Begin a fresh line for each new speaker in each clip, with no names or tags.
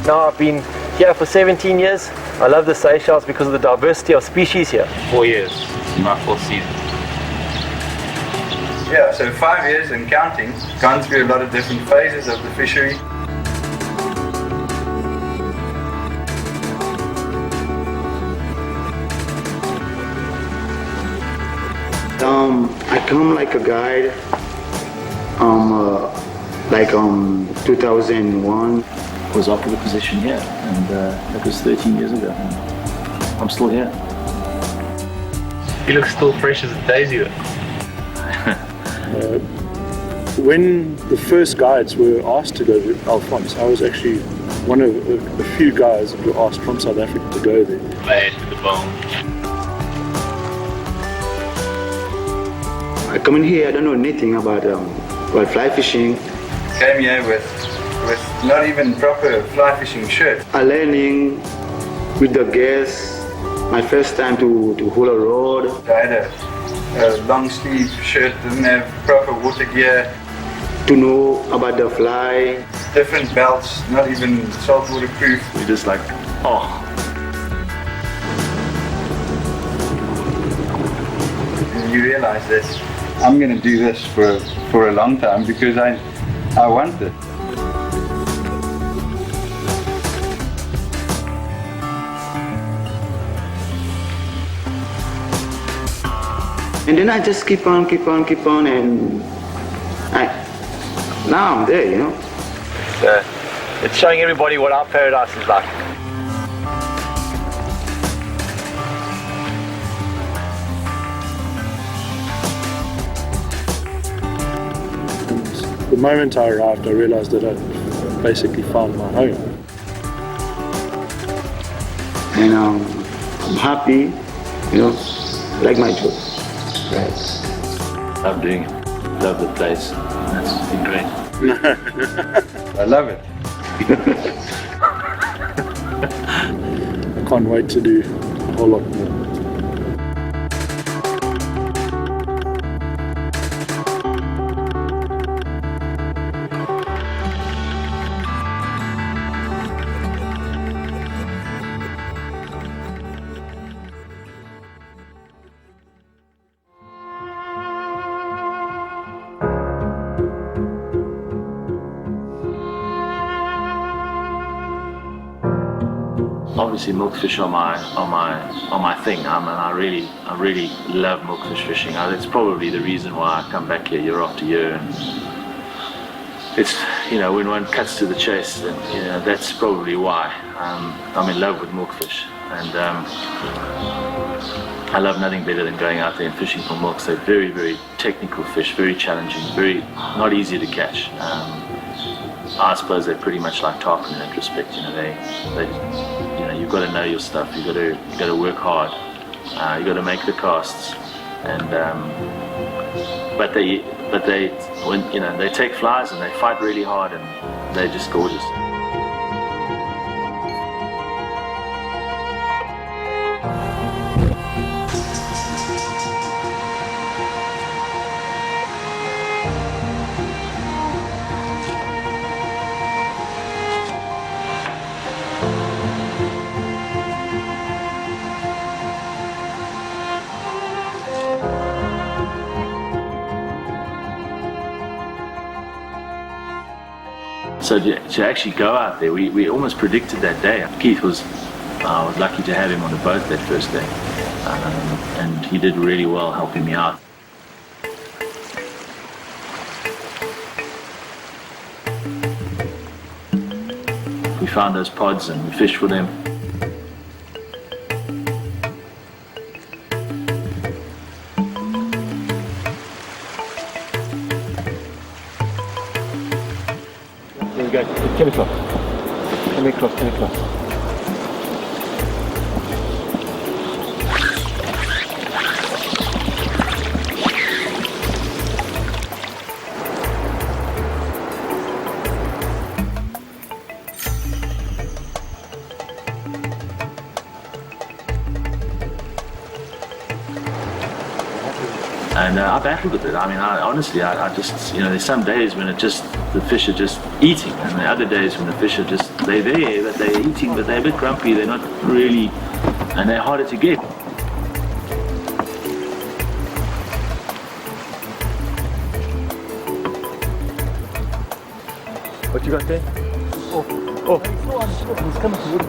Now I've been here for 17 years. I love the Seychelles because of the diversity of species here.
4 years, my 4th season.
Yeah, so 5 years and counting, gone through a lot of different phases of the fishery.
I come like a guide, 2001.
I was offered a position here, and that was 13 years ago. I'm still here.
You look still fresh as a daisy.
When the first guides were asked to go to Alphonse, I was actually one of a few guys that were asked from South Africa to go there.
Bad to the bone.
I come in here, I don't know anything about fly fishing.
Came here with not even proper fly fishing shirt.
I learning with the guests, my first time to hold a rod.
I had a long sleeve shirt, didn't have proper water gear.
To know about the fly.
Different belts, not even saltwater proof.
We're just like, oh.
And you realize that I'm going to do this for a long time because I want it.
And then I just keep on, and now I'm there, you know.
It's showing everybody what our paradise is like.
The moment I arrived, I realized that I basically found my home.
And I'm happy, you know, like my job. Right.
Love doing it. Love the place. It's been great.
I love it.
I can't wait to do a whole lot more.
Obviously, milkfish are my thing. I really love milkfish fishing. It's probably the reason why I come back here year after year. And it's, you know, when one cuts to the chase, then, you know, that's probably why I'm in love with milkfish. And I love nothing better than going out there and fishing for milks. They're very, very technical fish, very challenging, very not easy to catch. I suppose they're pretty much like tarpon in that respect. You know, they you've got to know your stuff. You've got to work hard. You've got to make the casts, and but they when you know, they take flies and they fight really hard, and they're just gorgeous. So to actually go out there, we almost predicted that day. Keith was lucky to have him on the boat that first day, and he did really well helping me out. We found those pods and we fished for them.
Here we go. Come across. Come across. Come across.
And I battled with it. I mean, honestly, I just, there's some days when the fish are just eating, and the other days when the fish are just, they're there, but they're eating, but they're a bit grumpy, they're not really, and they're harder to get.
What you got there? Oh, he's coming to wood.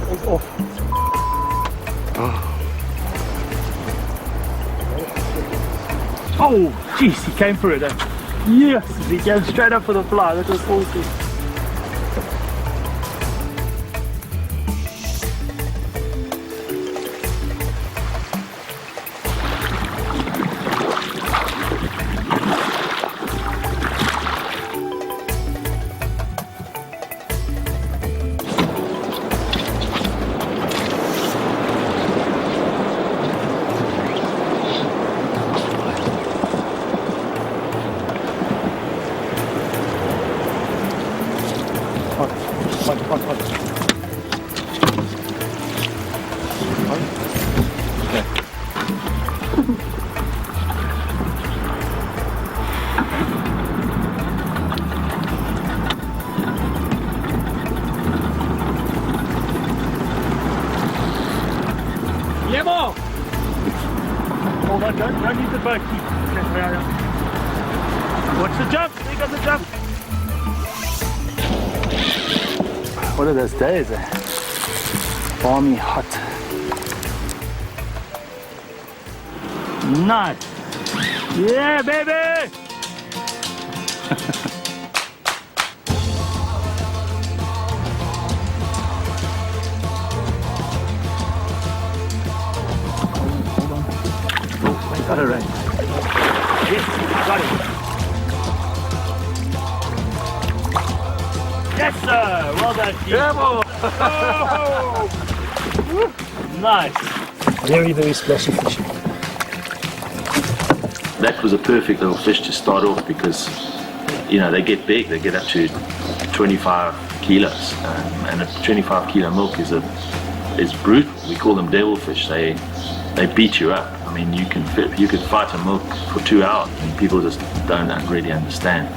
He's off.
Oh, jeez, he came for it. Yes, he came straight up for the fly. That was awesome.
Yemo!
Hold on, don't use the boat. Watch the jump. There goes the jump. What are those days? Balmy, hot. Nice. Yeah, baby! Got it right. Yes, got it. Yes, sir. Well done, Keith. Oh! Nice. Very, very splashy fish.
That was a perfect little fish to start off because, they get big. They get up to 25 kilos, and a 25 kilo milk is brutal. We call them devil fish. They beat you up. I mean, you could fight a milk for 2 hours, and people just don't really understand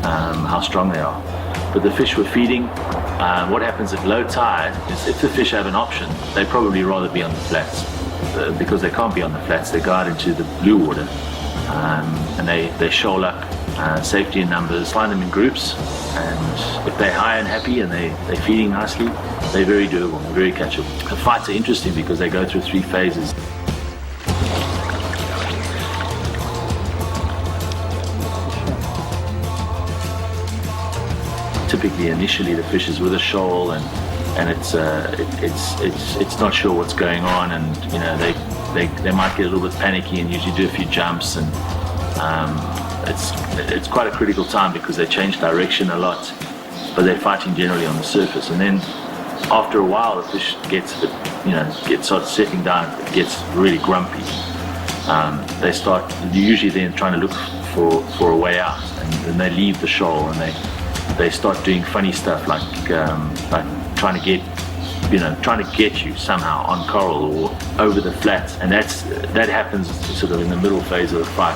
how strong they are. But the fish were feeding. What happens at low tide is if the fish have an option, they'd probably rather be on the flats. Because they can't be on the flats, they go out into the blue water, and they shoal up, safety in numbers, find them in groups, and if they're high and happy and they're feeding nicely, they're very doable, very catchable. The fights are interesting because they go through 3 phases. Typically, initially, the fish is with a shoal, and it's not sure what's going on, and they might get a little bit panicky and usually do a few jumps, and it's quite a critical time because they change direction a lot, but they're fighting generally on the surface, and then after a while, the fish gets a bit, starts settling down, it gets really grumpy. They start usually then trying to look for a way out, and then they leave the shoal and they start doing funny stuff like trying to get you somehow on coral or over the flats, and that happens sort of in the middle phase of the fight.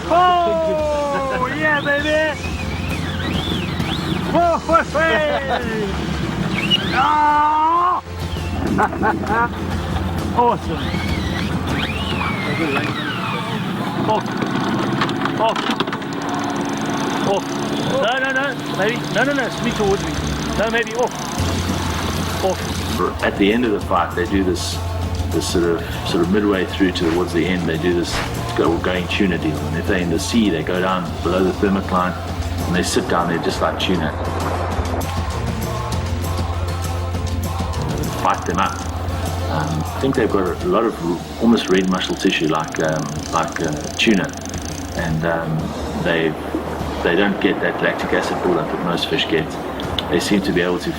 Oh, yeah, baby! Oh, hey! Oh! Awesome! Off. No, maybe. No, swim towards me. No, maybe off.
At the end of the fight, they do this sort of midway through towards the end, they do this going tuna deal. And if they're in the sea, they go down below the thermocline and they sit down there just like tuna. Fight them up. I think they've got a lot of almost red muscle tissue like tuna, and they don't get that lactic acid buildup that most fish get. They seem to be able to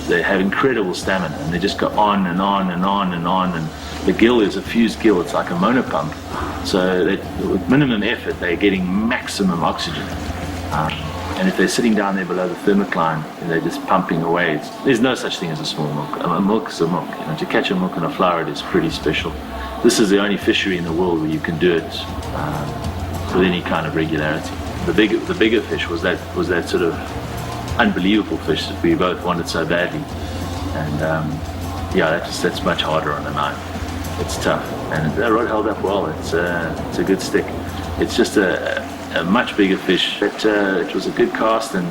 they have incredible stamina, and they just go on and on and on and on, and the gill is a fused gill, it's like a monopump, so with minimum effort they're getting maximum oxygen, And if they're sitting down there below the thermocline and they're just pumping away, there's no such thing as a small milk. A milk is a milk. You know, to catch a milk on a flower, it is pretty special. This is the only fishery in the world where you can do it with any kind of regularity. The bigger fish was that sort of unbelievable fish that we both wanted so badly. And yeah, that's much harder on the knife. It's tough, and that rod held up well. It's a good stick. It's just a much bigger fish. It was a good cast, and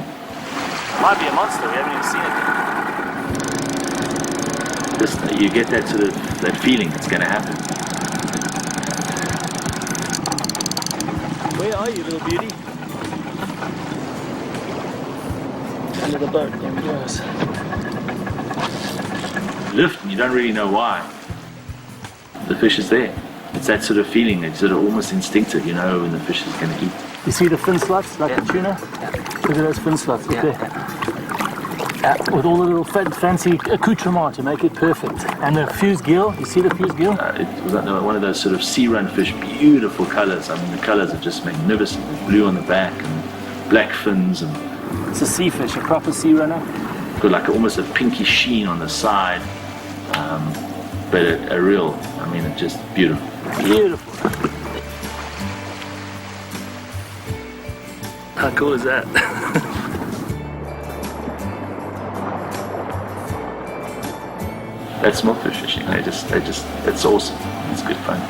Might be a monster, we haven't even seen it.
just you get that sort of that feeling it's going to happen.
Where are you, little beauty? Under the boat, there he goes.
Lift, and you don't really know why. The fish is there. It's that sort of feeling. It's sort of almost instinctive, you know, when the fish is going to eat.
You see the fin slots, like the tuna? Look at those fin slots, look there. With all the little fancy accoutrements to make it perfect. And the fused gill, you see the fused gill?
It was one of those sort of sea run fish, beautiful colors. I mean, the colors are just magnificent. There's blue on the back and black fins, and
It's a sea fish, a proper sea runner.
got like almost a pinky sheen on the side. But a real, I mean, it's just beautiful.
Beautiful. How cool is that?
That's milkfish fishing. It's awesome. It's good fun.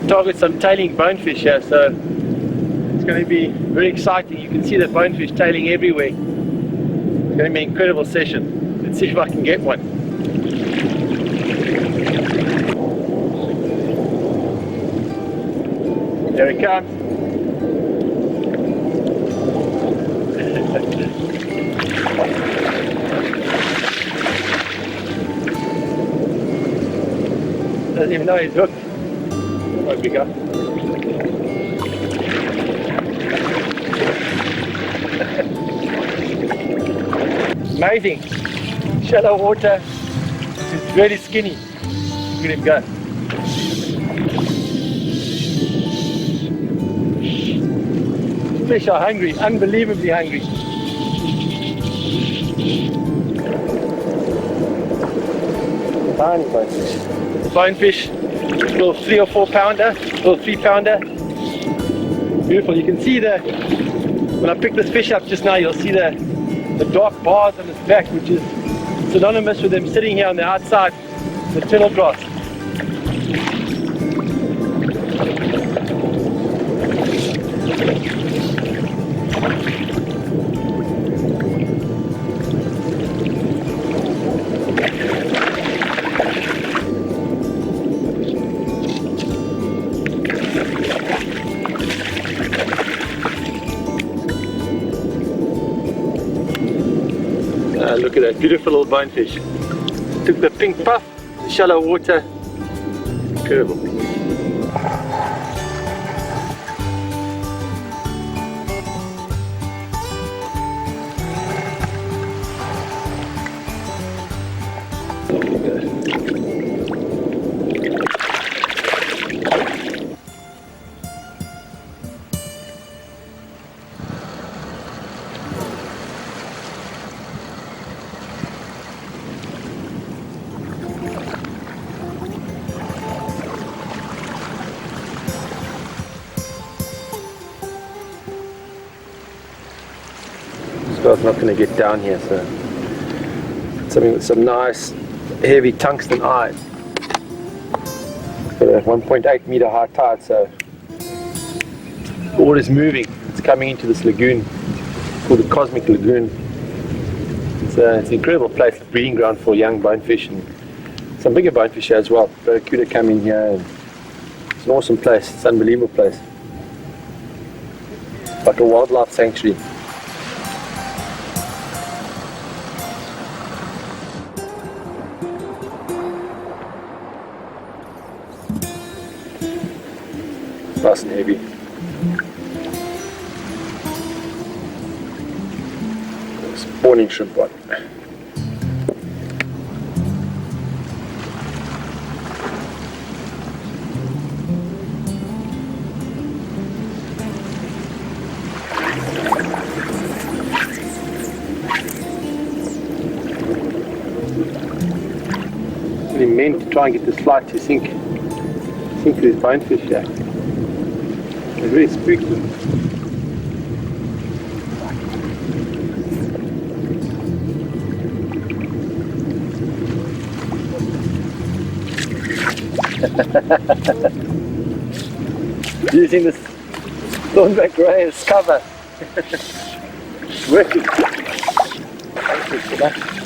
Target some tailing bonefish here, so it's going to be very exciting. You can see the bonefish tailing everywhere. It's going to be an incredible session. Let's see if I can get one. There it comes. Doesn't even know he's hooked. Might be bigger. Amazing. Shallow water. It's really skinny. Look at him go. Fish are hungry, unbelievably hungry. Tiny bonefish. Bonefish. Little 3 or 4 pounder, little 3 pounder. Beautiful. You can see when I pick this fish up just now, you'll see the dark bars on its back, which is synonymous with them sitting here on the outside, the turtle grass. Look at that beautiful little bonefish. Took the pink puff, the shallow water. Incredible. This guy's not going to get down here, so something with some nice heavy tungsten eyes. Got a 1.8 meter high tide, so the water's moving. It's coming into this lagoon called the Cosmic Lagoon. It's an incredible place, a breeding ground for young bonefish and some bigger bonefish here as well. Barracuda come in here, and it's an awesome place. It's an unbelievable place. It's like a wildlife sanctuary. Nice and heavy. Spawning shrimp one. Really meant to try and get this fly to sink these bonefish here. They're very spooky. Using this thornback ray as cover. It's working. Thank you for that.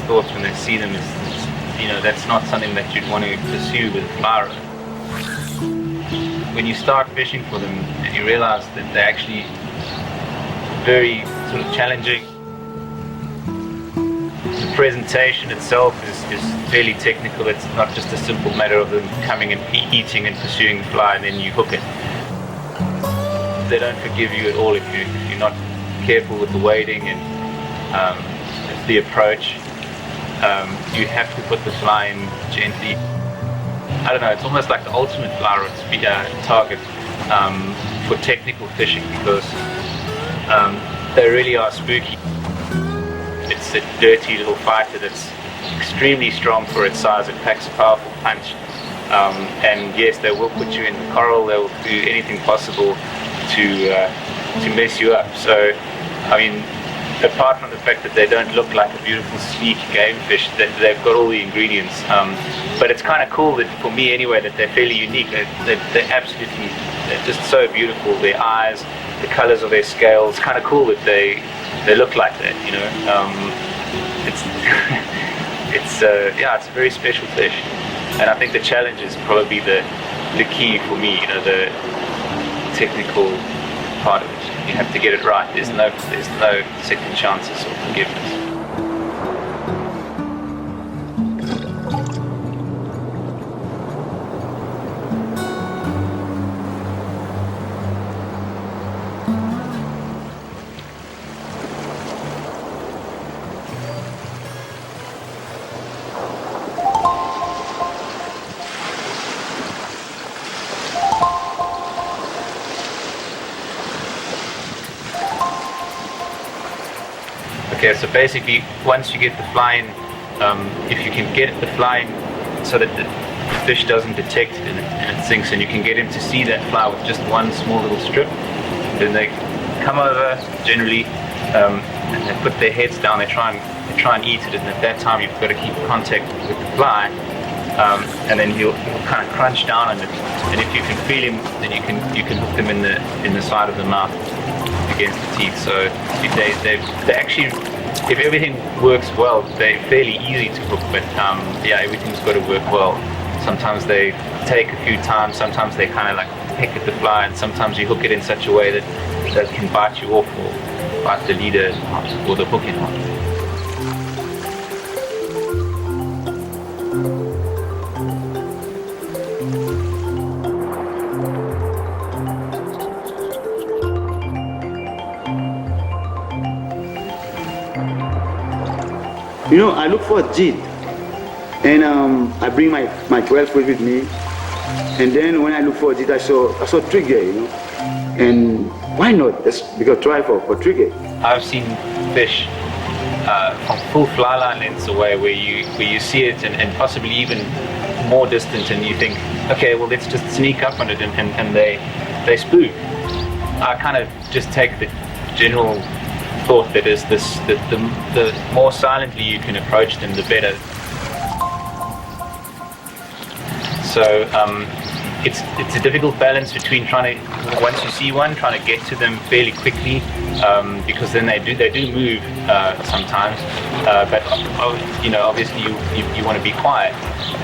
Thoughts when they see them is, that's not something that you'd want to pursue with fly rod. When you start fishing for them, you realize that they're actually very sort of challenging. The presentation itself is fairly technical. It's not just a simple matter of them coming and eating and pursuing the fly and then you hook it. They don't forgive you at all if you're not careful with the wading and the approach. You have to put the fly in gently. I don't know, it's almost like the ultimate fly rod target for technical fishing because they really are spooky. It's a dirty little fighter that's extremely strong for its size. It packs a powerful punch. And yes, they will put you in the coral. They will do anything possible to mess you up. So, I mean, apart from the fact that they don't look like a beautiful, sleek game fish, they've got all the ingredients. But it's kind of cool that, for me anyway, that they're fairly unique. They're absolutely, they're just so beautiful. Their eyes, the colors of their scales, kind of cool that they look like that. It's it's a very special fish. And I think the challenge is probably the key for me. The technical part of it. You have to get it right. There's no second chances or forgiveness. Okay, so basically, once you get the fly in, if you can get the fly in so that the fish doesn't detect it and it sinks, and you can get him to see that fly with just one small little strip, then they come over generally and they put their heads down. They try and eat it, and at that time you've got to keep contact with the fly and then he'll kind of crunch down on it. And if you can feel him, then you can hook them in the side of the mouth against the teeth. So they actually, if everything works well, they're fairly easy to hook. But yeah, everything's got to work well. Sometimes they take a few times. Sometimes they kind of like pick at the fly, and sometimes you hook it in such a way that it can bite you off or bite the leader or the hook in half.
You know, I look for a jit, and I bring my 12 foot with me, and then when I look for a jit, I saw trigger, you know, and why not? Let's try for trigger.
I've seen fish from full fly line lengths away where you see it and possibly even more distant, and you think, okay, well, let's just sneak up on it, and they spook. I kind of just take the general thought that is this: the more silently you can approach them, the better. So it's a difficult balance between trying to, once you see one, trying to get to them fairly quickly, because then they do move sometimes. But you know, obviously you want to be quiet,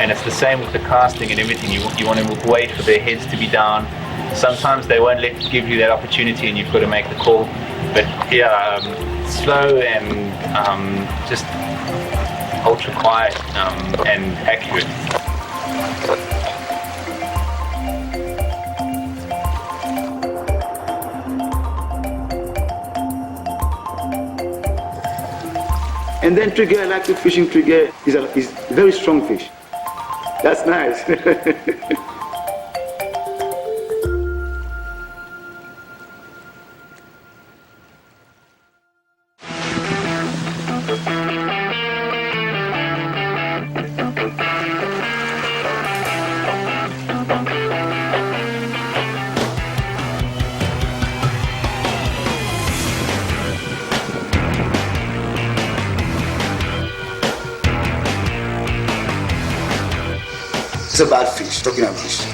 and it's the same with the casting and everything. You want to wait for their heads to be down. Sometimes they won't give you that opportunity, and you've got to make the call. But yeah, slow and just ultra quiet and accurate.
And then trigger, I like the fishing trigger, is a very strong fish. That's nice. It's a bad fish, talking about fish.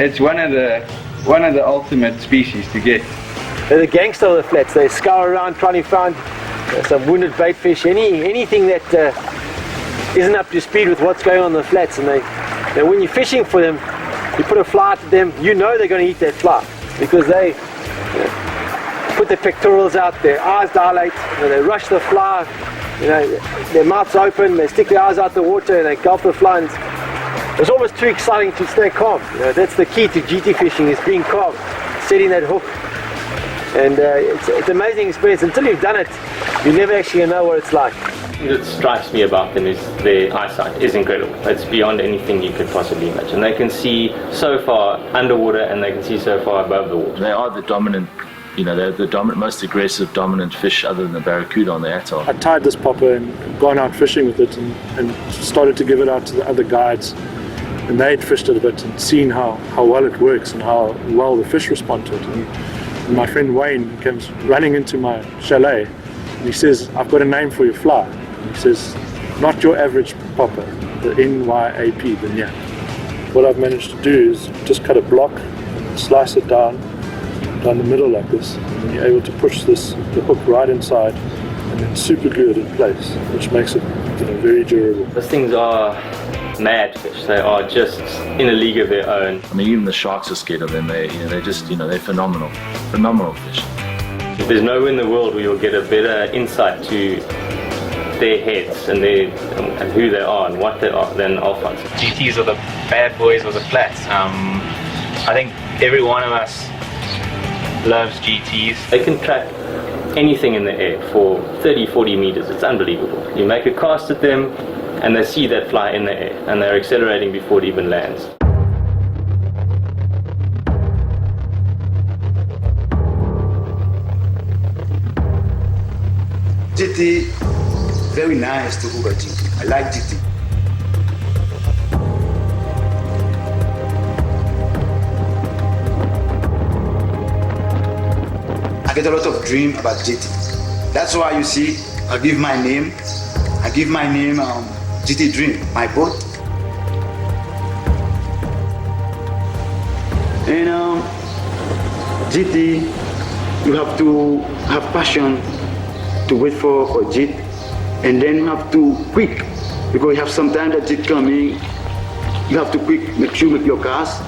It's one of the ultimate species to get.
They're the gangster of the flats. They scour around trying to find some wounded bait fish, anything that isn't up to speed with what's going on in the flats. And when you're fishing for them, you put a fly to them, you know they're going to eat that fly, because they put their pectorals out, their eyes dilate, they rush the fly, their mouths open, they stick their eyes out the water and they gulp the fly. And it's almost too exciting to stay calm. That's the key to GT fishing, is being calm, setting that hook. And it's an amazing experience. Until you've done it, you never actually know what it's like.
What strikes me about them is their eyesight is incredible. It's beyond anything you could possibly imagine. They can see so far underwater, and they can see so far above the water.
They are the dominant, they're the most aggressive dominant fish other than the barracuda on the atoll.
I tied this popper and gone out fishing with it and started to give it out to the other guides. And they'd fished it a bit and seen how well it works and how well the fish respond to it. And my friend Wayne comes running into my chalet and he says, "I've got a name for your fly." And he says, "Not your average popper, the NYAP, the nyak." What I've managed to do is just cut a block, slice it down the middle like this, and you're able to push the hook right inside and then super glue it in place, which makes it very durable.
Those things are mad fish. They are just in a league of their own.
I mean, even the sharks are scared of them. They're phenomenal fish.
There's nowhere in the world where you'll get a better insight to their heads and who they are and what they are than Alphonse.
GTs are the bad boys of the flats. I think every one of us loves GTs.
They can track anything in the air for 30-40 meters. It's unbelievable. You make a cast at them and they see that fly in the air and they're accelerating before it even lands.
GT, very nice to hook a GT. I like GT. I get a lot of dream about GT. That's why you see, I give my name GT Dream, my boat. And GT, you have to have passion to wait for JIT, and then you have to quick, because you have sometimes that JIT coming, you have to quick, make sure you make your cast,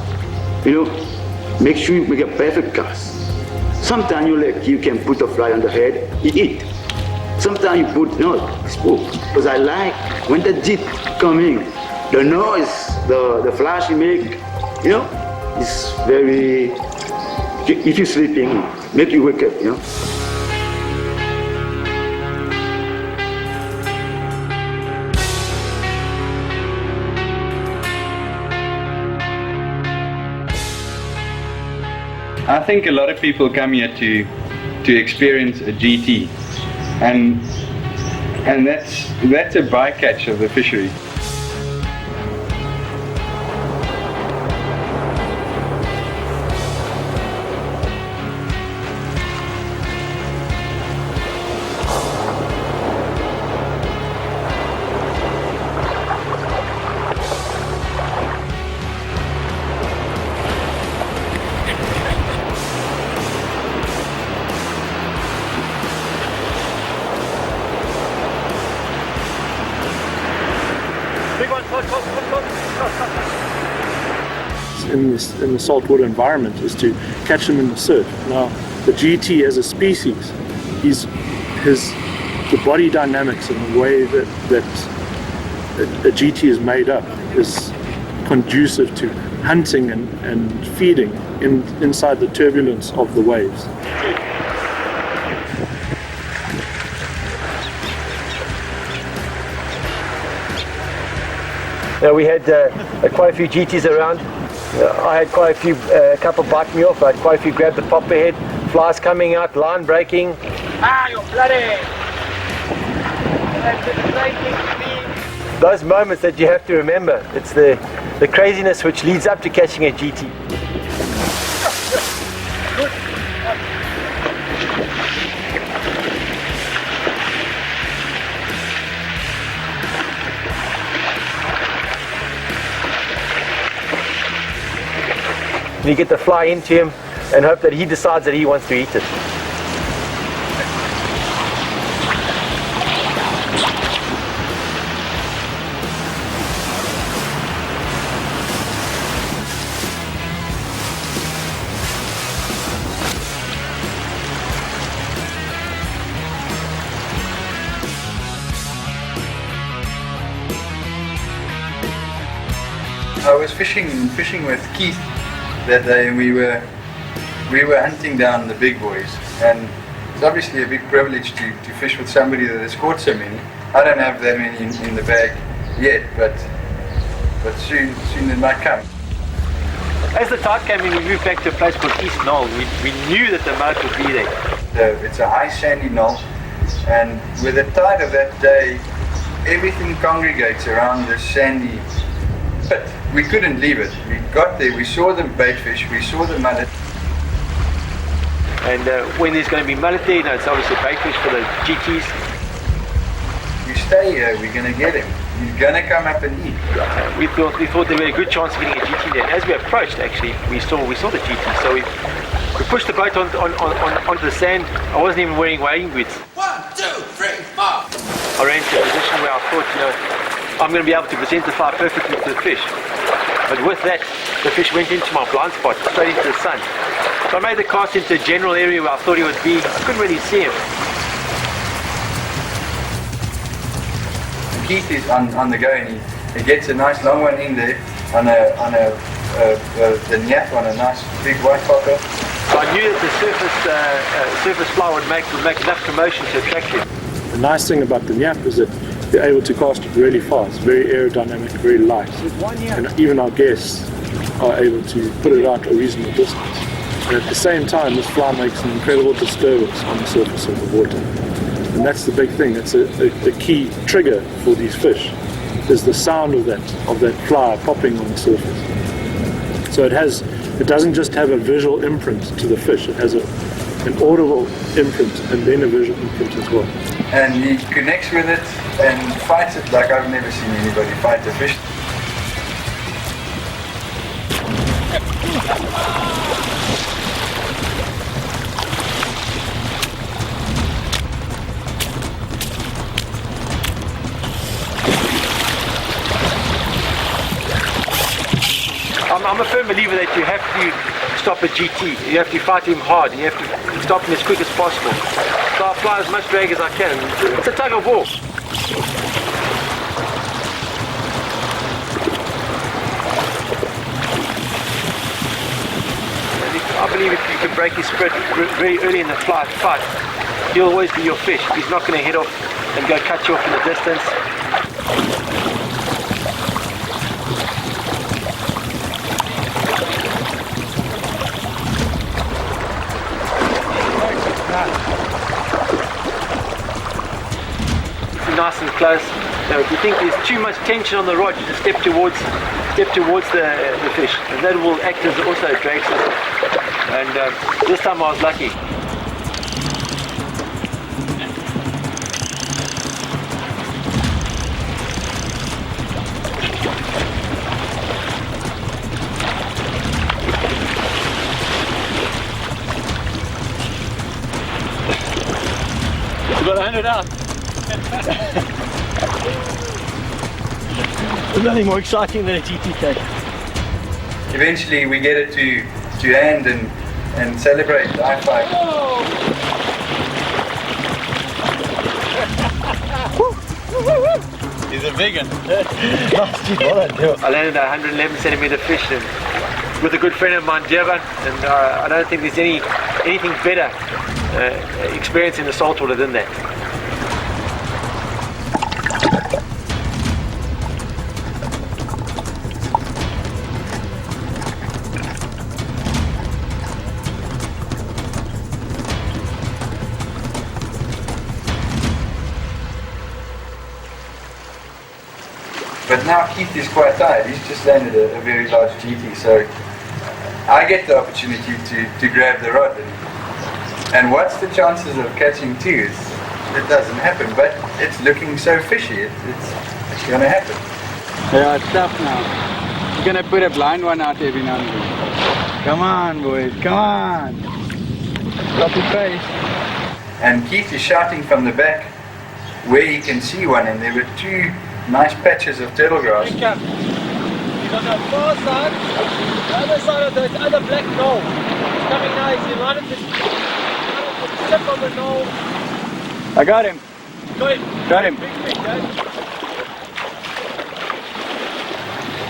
make sure you make a perfect cast. Sometimes you can put a fly on the head, you eat. Sometimes you put, spook, because I like when the JIT coming, the noise, the flash you make, it's very, if you're sleeping, make you wake up,
I think a lot of people come here to experience a GT, and that's a bycatch of the fishery.
In the saltwater environment is to catch them in the surf. Now, the GT as a species, the body dynamics and the way that a GT is made up is conducive to hunting and feeding inside the turbulence of the waves.
We had quite a few GTs around. I had quite a few, a couple bite me off. I had quite a few grab the popper head, flies coming out, line breaking. You're bloody! Those moments that you have to remember. It's the craziness which leads up to catching a GT. And you get the fly into him and hope that he decides that he wants to eat it.
I was fishing with Keith that day, and we were hunting down the big boys, and it's obviously a big privilege to fish with somebody that has caught so many. I don't have that many in the bag yet, but soon it might come.
As the tide came in, we moved back to a place called East Knoll. We knew that the moat would be there.
It's a high sandy knoll, and with the tide of that day, everything congregates around this sandy pit. We couldn't leave it. We got there, we saw the baitfish, we saw the mullet.
And when there's going to be mullet there, it's obviously baitfish for the GTs.
You stay here, we're going to get him. He's going to come up and eat.
We thought there was a good chance of getting a GT there. And as we approached, actually, we saw the GT. So we pushed the boat onto the sand. I wasn't even wearing wading boots.
1, 2, 3, 4.
I ran to a position where I thought, I'm going to be able to present the fly perfectly to the fish. But with that, the fish went into my blind spot, straight into the sun. So I made the cast into a general area where I thought he would be. I couldn't really see him.
Keith is on the go, and he gets a nice long one in there on the nyap on a nice big white popper.
So I knew that the surface fly would make enough commotion to attract him.
The nice thing about the nyap is that you're able to cast it really fast, very aerodynamic, very light. And even our guests are able to put it out a reasonable distance. And at the same time, this fly makes an incredible disturbance on the surface of the water. And that's the big thing. It's a key trigger for these fish, is the sound of that fly popping on the surface. So it doesn't just have a visual imprint to the fish, it has an audible imprint and then a visual imprint as well.
And he connects with it and fights it like I've never seen anybody fight a fish.
I'm a firm believer that you have to stop a GT. You have to fight him hard and you have to stop him as quick as possible. So I fly as much drag as I can. It's a tug of war. I believe if you can break his spirit very early in the fight, he'll always be your fish. He's not going to head off and go cut you off in the distance. Nice and close. Now, if you think there's too much tension on the rod, you just step towards the fish, and that will act as also a drag system. And this time I was lucky.
You got 100 out. There's nothing more exciting than a GTK.
Eventually we get it to hand and celebrate the high five.
He's a vegan.
I landed a 111 centimeter fish with a good friend of mine, Jevan, and I don't think there's anything better experience in the saltwater than that.
But now Keith is quite tired. He's just landed a very large GT, so I get the opportunity to grab the rod. And what's the chances of catching two? It doesn't happen, but it's looking so fishy. It's going to happen.
Yeah, it's tough now. You're going to put a blind one out every now and then. Come on, boys, come on. Drop your face.
And Keith is shouting from the back where he can see one, and there were two nice patches of turtle grass.
He's on the far side, the other side of the other black knoll. He's coming now, he's right at the tip of the knoll.
I got him. Got him.
Big fish, eh?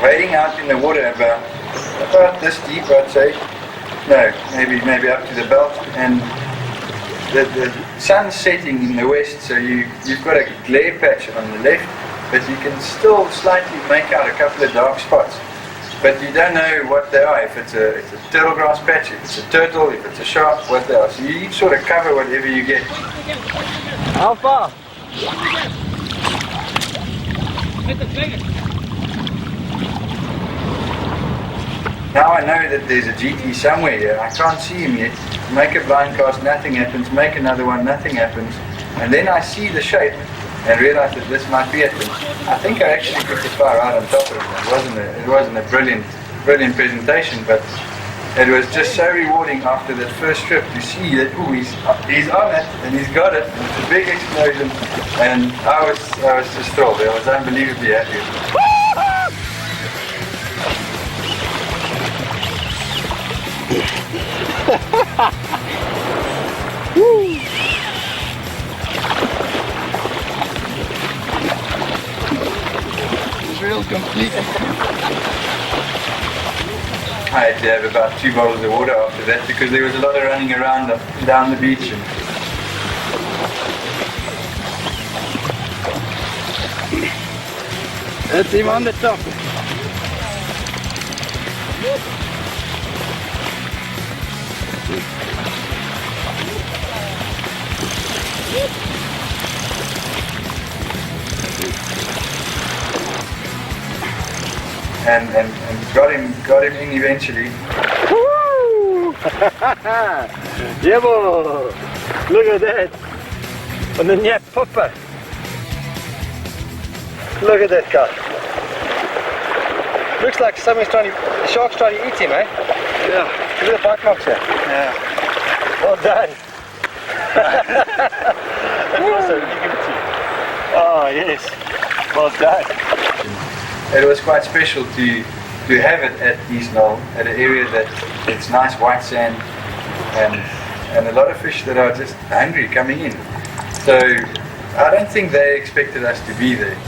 Wading out in the water about this deep, I'd say. No, maybe up to the belt, and the sun's setting in the west, so you've got a glare patch on the left, but you can still slightly make out a couple of dark spots. But you don't know what they are, if it's a turtle grass patch, if it's a turtle, if it's a shark, what they are. So you each sort of cover whatever you get.
How far?
Now I know that there's a GT somewhere here. I can't see him yet. Make a blind cast, nothing happens. Make another one, nothing happens. And then I see the shape and realize that this might be it. And I think I actually put the fly right on top of it. It wasn't a brilliant presentation, but it was just so rewarding after that first trip to see that he's on it and he's got it. And it's a big explosion, and I was just thrilled. I was unbelievably happy.
It's real complete.
I had to have about 2 bottles of water after that because there was a lot of running around down the beach. And
That's him on the top.
and got him in eventually.
Woo! Jebo! Look at that! On the net popper. Look at that guy. Looks like the shark's trying to eat him, eh?
Yeah.
Look at the bite marks here.
Yeah.
Well done. That's awesome. You give it to you. Oh, yes. Well done.
It was quite special to have it at East Knoll, at an area that it's nice white sand and a lot of fish that are just hungry coming in. So I don't think they expected us to be there.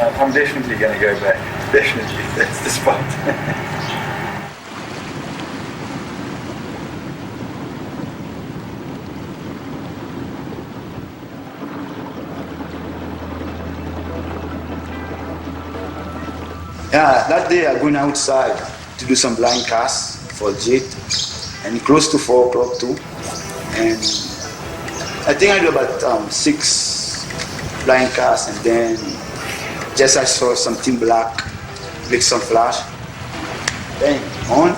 I'm definitely going to go back. Definitely, that's the spot.
Yeah, that day I went outside to do some blind casts for jit, and close to 4 o'clock too. And I think I do about 6 blind casts, and then just I saw something black with some flash. Then on,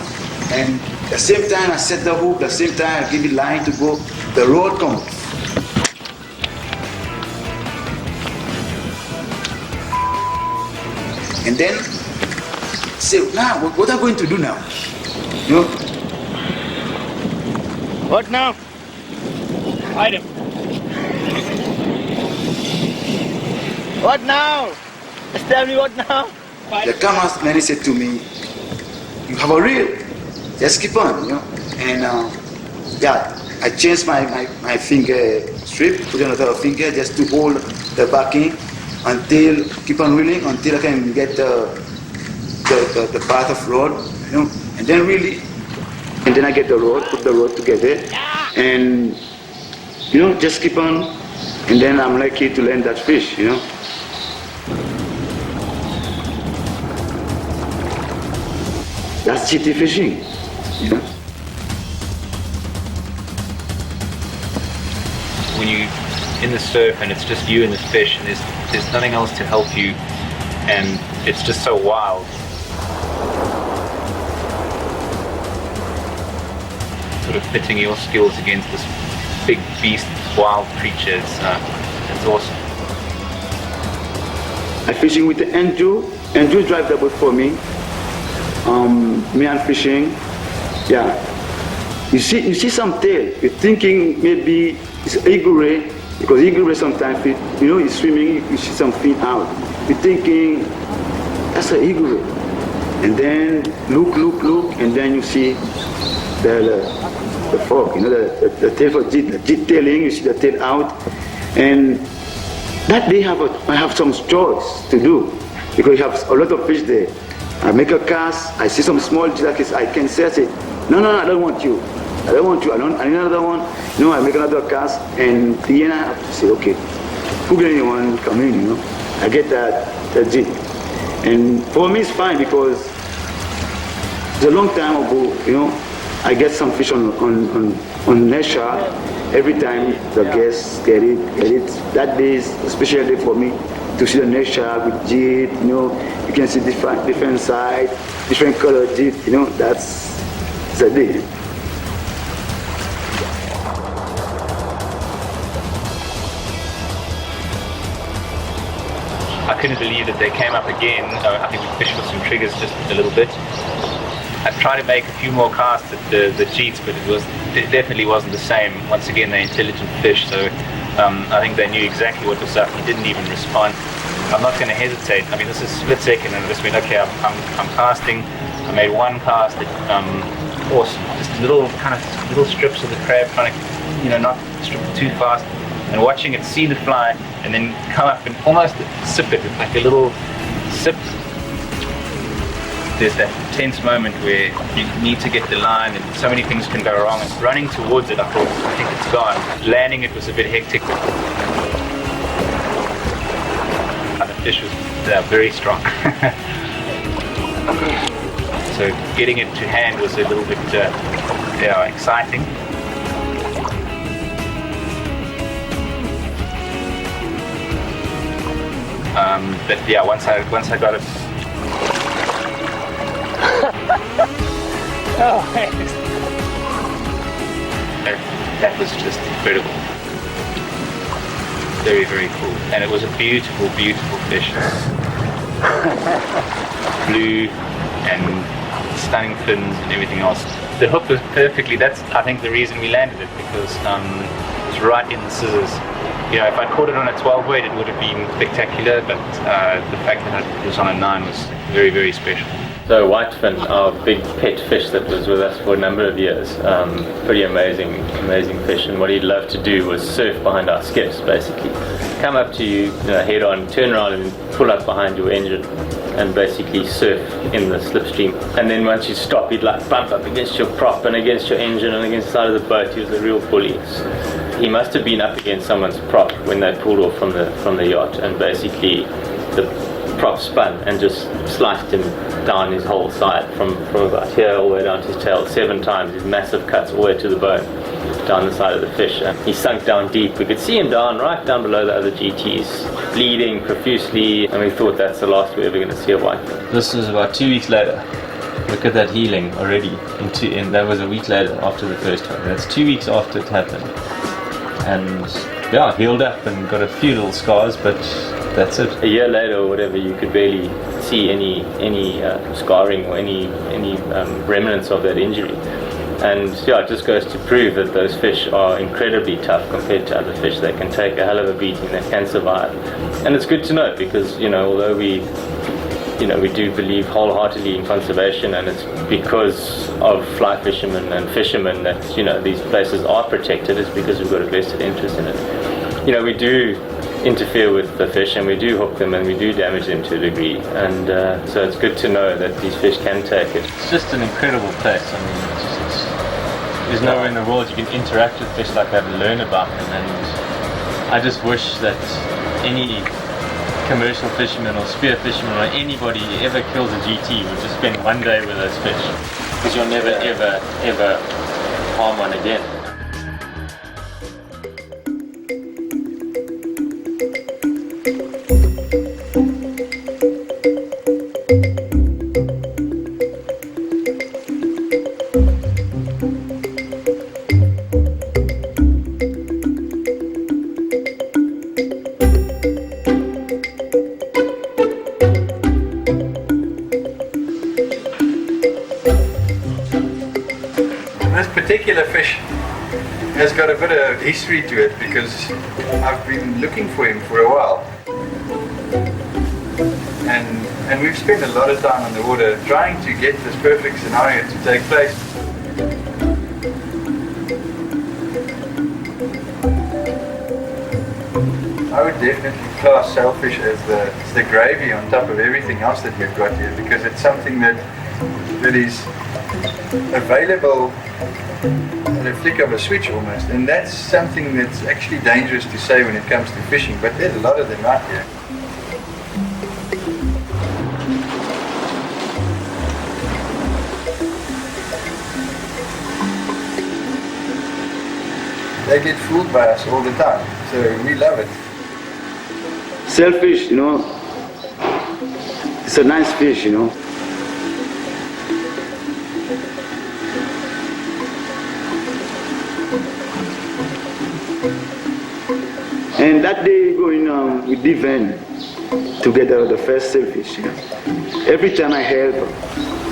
and the same time I set the hook, the same time I give it line to go, the rod comes. And then say, now what am I going to do now? You know?
What now? Hide him. What now? Just tell me what now?
The come and he said to me, you have a reel, just keep on, you know. And yeah, I changed my finger strip, put another finger just to hold the backing until, keep on reeling until I can get the path of rod, you know. And then really, and then I get the rod, put the rod together, and you know, just keep on, and then I'm lucky to land that fish, you know. That's GT fishing, you know.
When you in the surf and it's just you and the fish, and there's nothing else to help you, and it's just so wild. Sort of pitting your skills against this big beast, wild creature, it's awesome.
I'm fishing with Andrew. Andrew drive the boat for me. Me and fishing, yeah. You see some tail. You're thinking maybe it's eagle ray, because eagle ray sometimes, you know, you're swimming, you see some fin out. You're thinking that's an eagle ray, and then look, and then you see the fork, you know, the tail for jit, the jit tailing. You see the tail out, and that day I have some chores to do, because you have a lot of fish there. I make a cast, I see some small jit, I can say, no, I don't want you. I need another one. No, I make another cast, and then I have to say, okay, who can anyone come in, you know? I get that jit. And for me it's fine, because it's a long time ago, you know, I get some fish on Nesha. Every time the guests get it. That day is a special day for me, to see the Nesha with jit, you know. You can see different size, different color jit, you know. That's the day.
I couldn't believe that they came up again. I think we fished with some triggers just a little bit. I tried to make a few more casts at the jeets, but it definitely wasn't the same. Once again, they're intelligent fish, so I think they knew exactly what was up. He didn't even respond. I'm not going to hesitate. I mean, this is split second, and I just went, okay, I'm casting. I made one cast at awesome, just little strips of the crab, trying to, you know, not strip it too fast, and watching it see the fly, and then come up and almost sip it with like a little sip. There's that tense moment where you need to get the line, and so many things can go wrong. And running towards it, I think it's gone. Landing it was a bit hectic. The fish was very strong. So getting it to hand was a little bit exciting. But yeah, once I got it.
Oh, thanks.
That was just incredible. very, very cool. And it was a beautiful, beautiful fish. Blue and stunning fins and everything else. The hook was perfectly, that's I think the reason we landed it, because it was right in the scissors. You know, if I caught it on a 12 weight it would have been spectacular, but the fact that it was on a 9 was very, very special.
So whitefin, our big pet fish that was with us for a number of years, pretty amazing fish, and what he'd love to do was surf behind our skiffs basically. Come up to you, head on, turn around and pull up behind your engine and basically surf in the slipstream. And then once you stop, he'd like bump up against your prop and against your engine and against the side of the boat. He was a real bully. He must have been up against someone's prop when they pulled off from the yacht, and basically the prop spun and just sliced him down his whole side from about here all the way down to his tail 7 times. These massive cuts all the way to the bone down the side of the fish, and he sunk down deep. We could see him right down below the other GTs, bleeding profusely, and we thought that's the last we're ever going to see of whitefin. This was about 2 weeks later. Look at that healing already, and that was a week later after the first one. That's 2 weeks after it happened, and yeah, healed up and got a few little scars, but that's it. A year later or whatever, you could barely see any scarring or any remnants of that injury. And yeah, it just goes to prove that those fish are incredibly tough compared to other fish. They can take a hell of a beating, they can survive. And it's good to know, because although we do believe wholeheartedly in conservation, and it's because of fly fishermen and fishermen that these places are protected, it's because we've got a vested interest in it. We do interfere with the fish, and we do hook them, and we do damage them to a degree, and so it's good to know that these fish can take it. It's just an incredible place. I mean, there's nowhere in the world you can interact with fish like that and learn about them, and I just wish that any commercial fisherman or spear fisherman or anybody ever kills a GT would just spend one day with those fish, because you'll never ever harm one again.
This particular fish has got a bit of history to it, because I've been looking for him for a while, and we've spent a lot of time on the water trying to get this perfect scenario to take place. I would definitely class sailfish as the gravy on top of everything else that we've got here, because it's something that is available at a flick of a switch almost, and that's something that's actually dangerous to say when it comes to fishing, but there's a lot of them out here. They get fooled by us all the time, so we love it.
Sailfish, it's a nice fish, And that day going with the van to get the first sailfish. Every time I help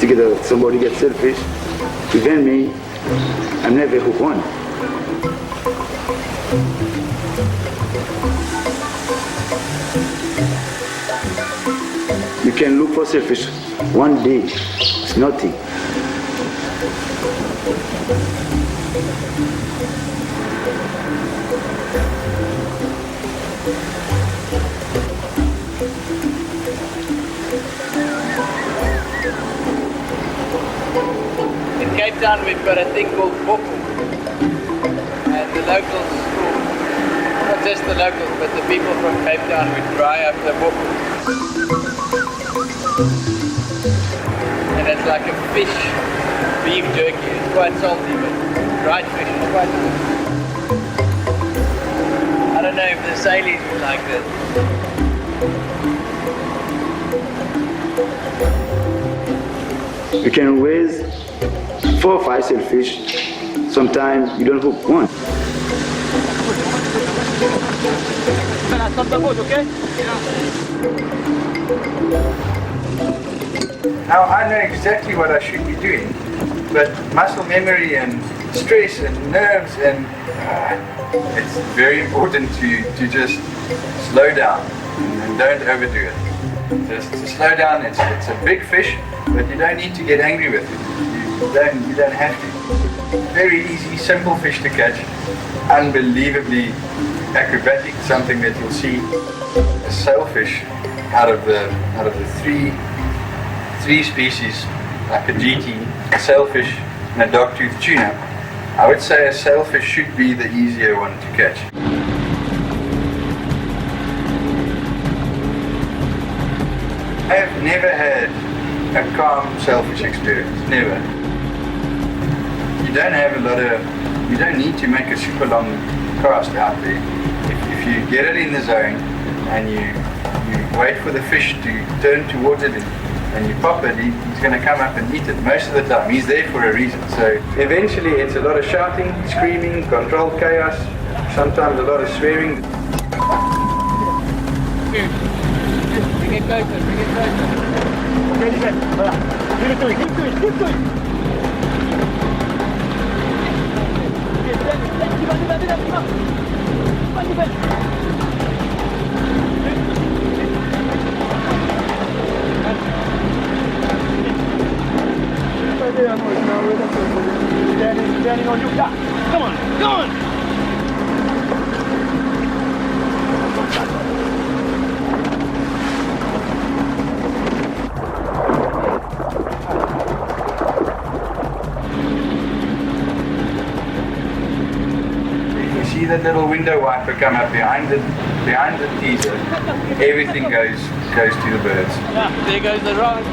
to get somebody get sailfish, even me, I never hook one. You can look for sailfish one day, it's nothing.
In Cape Town we've got a thing called boku, and the locals, not just the locals, but the people from Cape Town would dry up the boku. And it's like a fish beef jerky. It's quite salty, but dried fish is quite good. I don't know if the sailies would like that.
You can raise 4 or 5 sailfish. Sometimes you don't hook one.
on the boat, okay?
Now I know exactly what I should be doing, but muscle memory and stress and nerves and it's very important to just slow down and don't overdo it. Just to slow down. It's a big fish, but you don't need to get angry with it. You don't have to. Very easy, simple fish to catch. Unbelievably acrobatic. Something that you'll see a sailfish out of the three species, like a GT, a sailfish, and a dogtooth tuna. I would say a sailfish should be the easier one to catch. I have never had a calm sailfish experience, never. You don't need to make a super long cast out there. If you get it in the zone and you wait for the fish to turn towards it and you pop it, he's going to come up and eat it most of the time. He's there for a reason. So eventually it's a lot of shouting, screaming, controlled chaos, sometimes a lot of swearing.
Bring it closer, bring it closer.
Okay, give it to it, give it to it. Standing on your back. Come on, come on.
See that little window wiper come up behind the teaser. Everything goes to the birds.
Yeah, there goes the rod.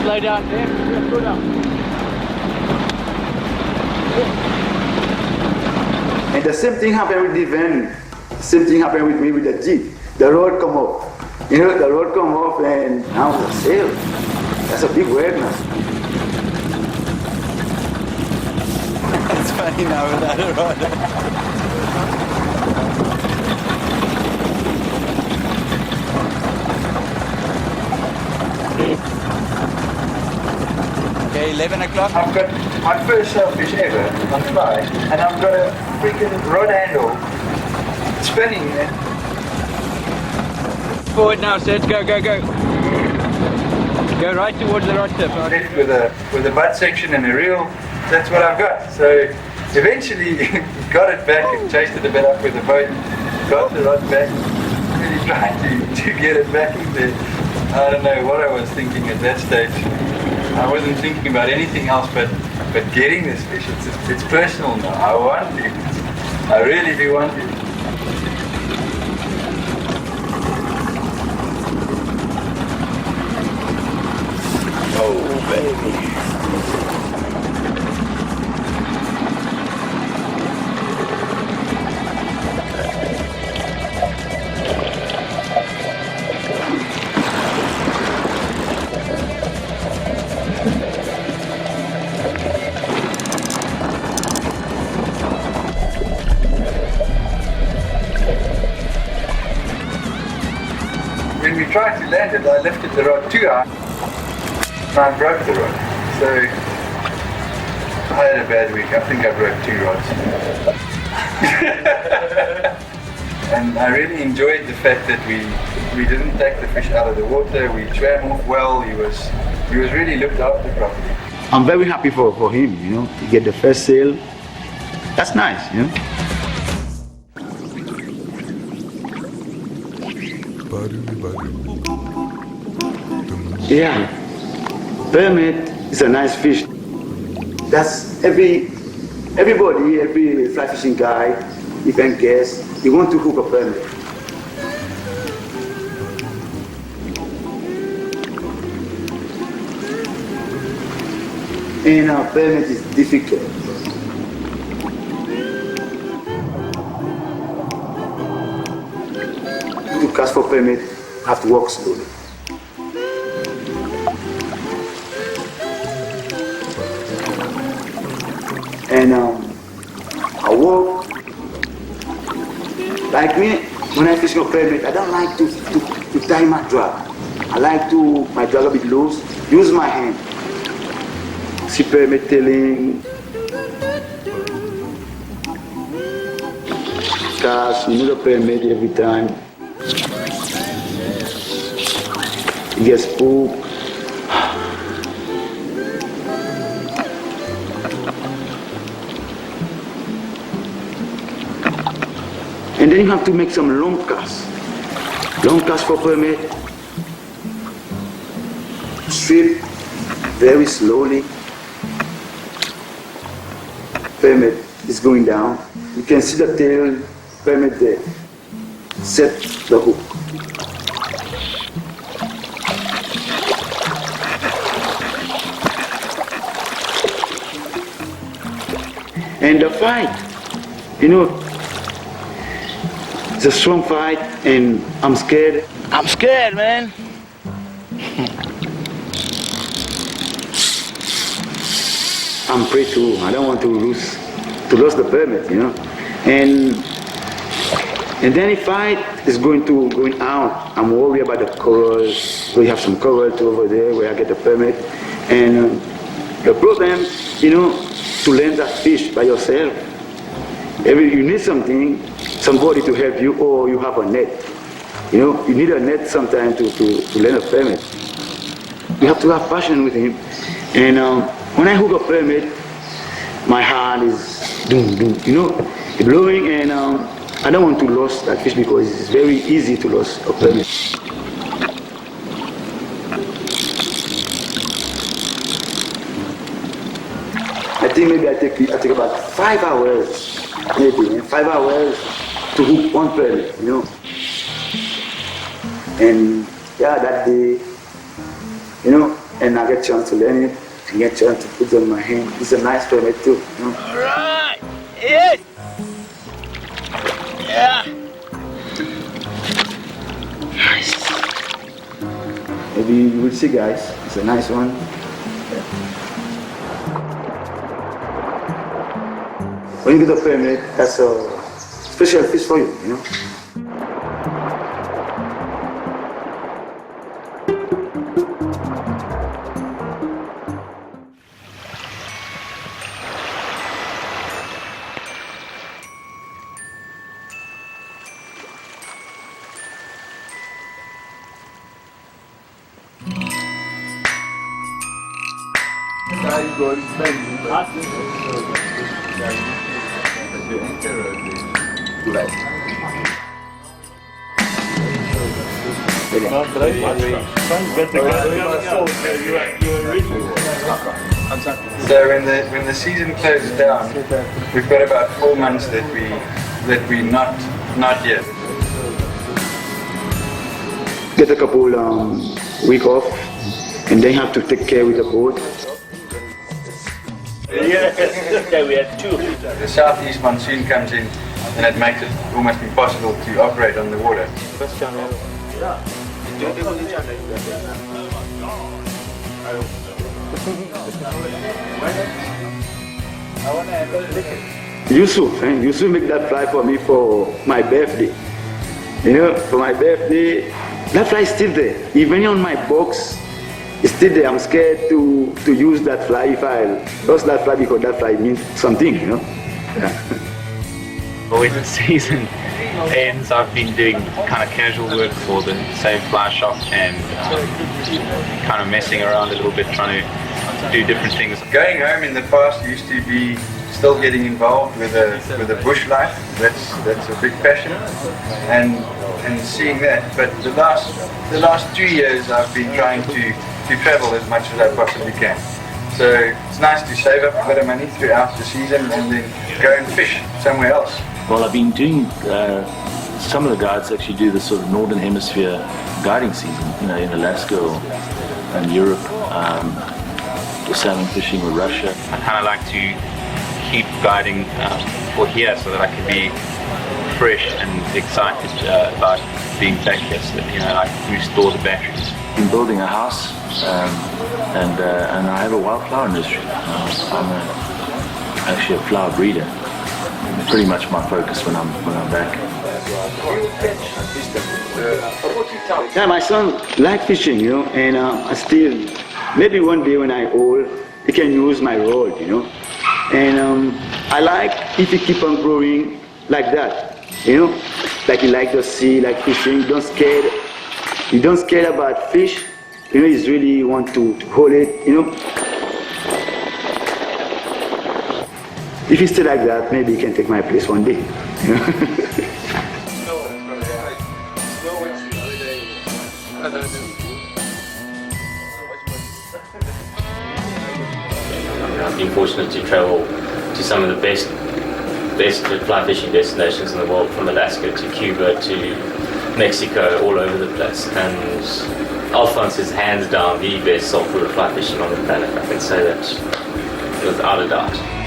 Slow down there. Yeah, slow down.
And the same thing happened with the van. Same thing happened with me with the Jeep. The road come off. You know, the road come off and now the sail. That's a big word now.
It's funny now without a rod.
Okay, 11 o'clock.
I've got my first sailfish ever on fly, and I've got a freaking rod handle spinning there.
Forward now, Sid. Go, go, go. Go right towards the rod tip.
Left with a butt section and a reel. That's what I've got. So eventually got it back and chased it a bit up with the boat. Got the rod back. Really trying to get it back in there. I don't know what I was thinking at that stage. I wasn't thinking about anything else but getting this fish. It's personal now. I want it. I really do want it. Oh baby. When we tried to land it, I lifted the rod too high and I broke the rod. So I had a bad week. I think I broke 2 rods. And I really enjoyed the fact that we didn't take the fish out of the water. We swam off well. He was really looked after properly.
I'm very happy for him, you know, to get the first sail. That's nice, you know. Yeah, permit is a nice fish. That's everybody, every fly fishing guy, event guest, you want to hook a permit. And a permit is difficult. To cast for permit, you have to walk slowly. And I walk Like me, when I fish a permit, I don't like to tie my drag. I like to, my drag a bit loose, use my hand. See permit telling, cast, you need a permit every time. It gets spooked. And then you have to make some long casts. Long cast for permit. Strip very slowly. Permit is going down. You can see the tail permit there. Set the hook. And the fight, you know, it's a strong fight, and I'm scared. I'm scared, man. I'm afraid too. I don't want to lose the permit, you know. And then if fight is going out, I'm worried about the corals. We have some coral too over there where I get the permit. And the problem, you know, to land that fish by yourself. You need somebody to help you, or you have a net. You know, you need a net sometimes to land a permit. You have to have passion with him. And when I hook a permit, my heart is doom, doom, you know, blowing, and I don't want to lose that fish because it's very easy to lose a permit. I think maybe I take about 5 hours, maybe 5 hours to hook one permit, you know. And yeah, that day, you know, and I get a chance to learn it, and get a chance to put it on my hand. It's a nice permit too, you know.
All right, yes, yeah. Nice.
Maybe you will see, guys. It's a nice one. When you get a permit, that's a special fish for you, you know.
So when the season closes down, we've got about 4 months that we not yet.
Get a couple week off, and then have to take care with the boat.
Yeah, we had 2.
The southeast monsoon comes in, and it makes it almost impossible to operate on the water.
Yusuf make that fly for me for my birthday. You know, for my birthday, that fly is still there. Even on my box, it's still there. I'm scared to use that fly if I lost that fly, because that fly means something, you know. Yeah.
Always the season ends, I've been doing kind of casual work for the same fly shop and kind of messing around a little bit, trying to do different things.
Going home in the past used to be still getting involved with the bush life. That's a big passion, and seeing that. But the last 2 years I've been trying to travel as much as I possibly can. So it's nice to save up a bit of money throughout the season and then go and fish somewhere else.
Well, I've been doing, some of the guides actually do the sort of Northern Hemisphere guiding season, you know, in Alaska and Europe, salmon fishing with Russia.
I kind of like to keep guiding for here so that I can be fresh and excited about being back here, so that, you know, I can restore the batteries.
I'm building a house, and I have a wildflower nursery. I'm actually a flower breeder. Pretty much my focus when I'm back.
Yeah, my son like fishing, you know, and I still, maybe one day when I old, he can use my rod, you know. And I like if he keep on growing like that, you know, like he like the sea, like fishing, you don't scared about fish, you know, he's really want to hold it, you know. If he stay like that, maybe he can take my place one day, you know.
I've been fortunate to travel to some of the best fly fishing destinations in the world, from Alaska to Cuba to Mexico, all over the place. And Alphonse is hands down the best saltwater fly fishing on the planet. I can say that without a doubt.